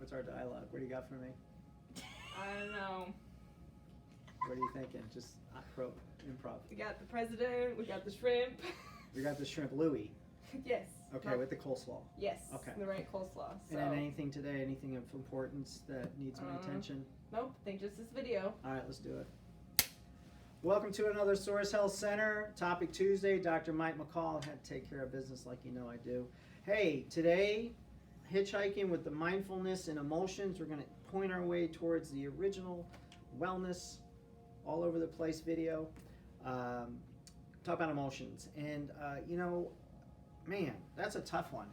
What's our dialogue? What do you got for me? I don't know. What are you thinking? Just improv. We got the president, we got the shrimp. We got the shrimp Louis. Yes. Okay, with the coleslaw. Yes. Okay. The right coleslaw. So. And then anything today, anything of importance that needs my attention? Nope, I think just this video. All right, let's do it. Welcome to another Source Health Center. Topic Tuesday, Dr. Mike McCall. Had to take care of business like you know I do. Hey, today, hitchhiking with the mindfulness and emotions. We're going to point our way towards the original wellness, all over the place video. Talk about emotions. And, man, that's a tough one.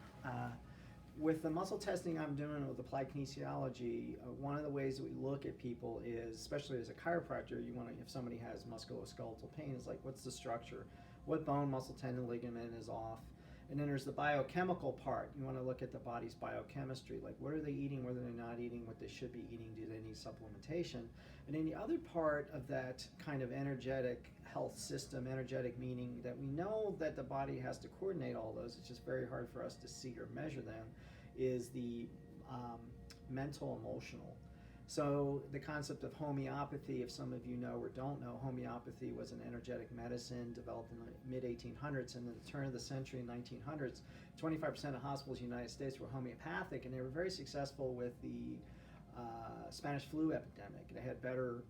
With the muscle testing I'm doing with applied kinesiology, one of the ways that we look at people is, especially as a chiropractor, you want to, if somebody has musculoskeletal pain, is like, what's the structure? What bone, muscle, tendon, ligament is off? And then there's the biochemical part. You want to look at the body's biochemistry, like what are they eating, what are they not eating, what they should be eating, do they need supplementation? And then the other part of that kind of energetic health system, energetic meaning that we know that the body has to coordinate all those, it's just very hard for us to see or measure them, is the mental emotional. So the concept of homeopathy, if some of you know or don't know, homeopathy was an energetic medicine developed in the mid-1800s, and at the turn of the century, in 1900s, 25% of hospitals in the United States were homeopathic, and they were very successful with the Spanish flu epidemic. They had better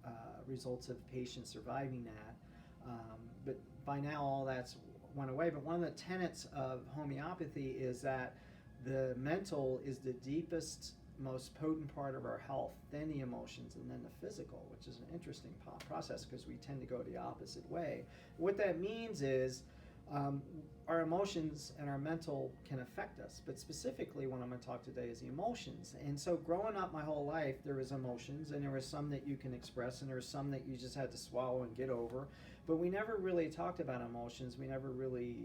results of patients surviving that. But by now all that's went away. But one of the tenets of homeopathy is that the mental is the deepest, most potent part of our health, then the emotions, and then the physical, which is an interesting process because we tend to go the opposite way. What that means is our emotions and our mental can affect us, but specifically what I'm going to talk today is the emotions. And so growing up my whole life, there was emotions, and there were some that you can express, and there were some that you just had to swallow and get over. But we never really talked about emotions. We never really,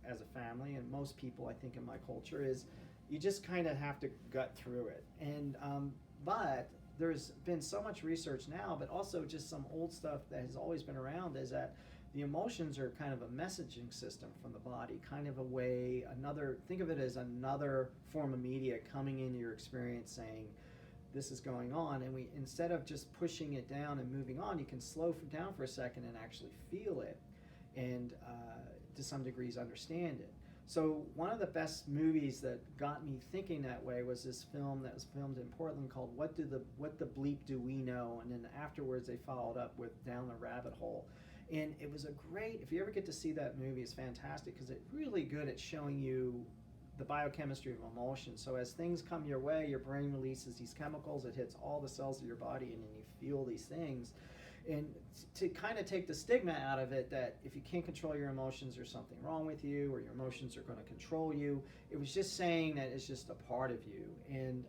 as a family, and most people I think in my culture, is you just kind of have to gut through it. And but there's been so much research now, but also just some old stuff that has always been around, is that the emotions are kind of a messaging system from the body, kind of a way, think of it as another form of media coming into your experience saying, this is going on. And we, instead of just pushing it down and moving on, you can slow down for a second and actually feel it, and to some degrees understand it. So one of the best movies that got me thinking that way was this film that was filmed in Portland called What the Bleep Do We Know? And then afterwards they followed up with Down the Rabbit Hole. And it was a great, if you ever get to see that movie, it's fantastic because it's really good at showing you the biochemistry of emotion. So as things come your way, your brain releases these chemicals, it hits all the cells of your body, and then you feel these things. And to kind of take the stigma out of it that if you can't control your emotions, there's something wrong with you, or your emotions are going to control you. It was just saying that it's just a part of you. And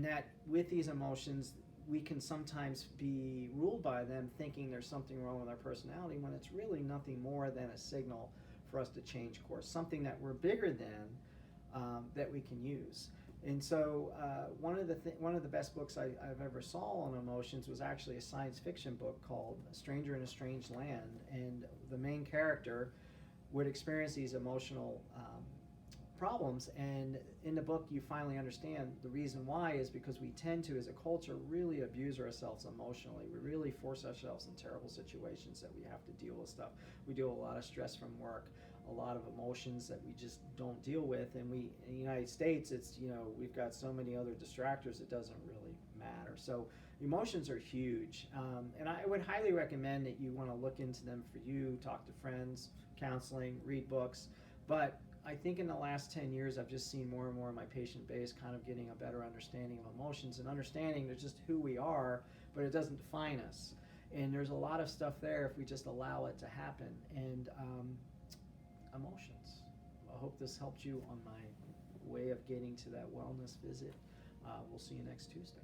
that with these emotions, we can sometimes be ruled by them thinking there's something wrong with our personality, when it's really nothing more than a signal for us to change course, something that we're bigger than, that we can use. And so one of the best books I've ever saw on emotions was actually a science fiction book called Stranger in a Strange Land, and the main character would experience these emotional problems, and in the book you finally understand the reason why is because we tend to, as a culture, really abuse ourselves emotionally. We really force ourselves in terrible situations that we have to deal with stuff. We deal with a lot of stress from work, a lot of emotions that we just don't deal with, and in the United States, it's, we've got so many other distractors, it doesn't really matter. So emotions are huge, and I would highly recommend that you want to look into them for you, talk to friends, counseling, read books. But I think in the last 10 years, I've just seen more and more of my patient base kind of getting a better understanding of emotions, and understanding they're just who we are, but it doesn't define us. And there's a lot of stuff there if we just allow it to happen. And emotions. I hope this helped you on my way of getting to that wellness visit. We'll see you next Tuesday.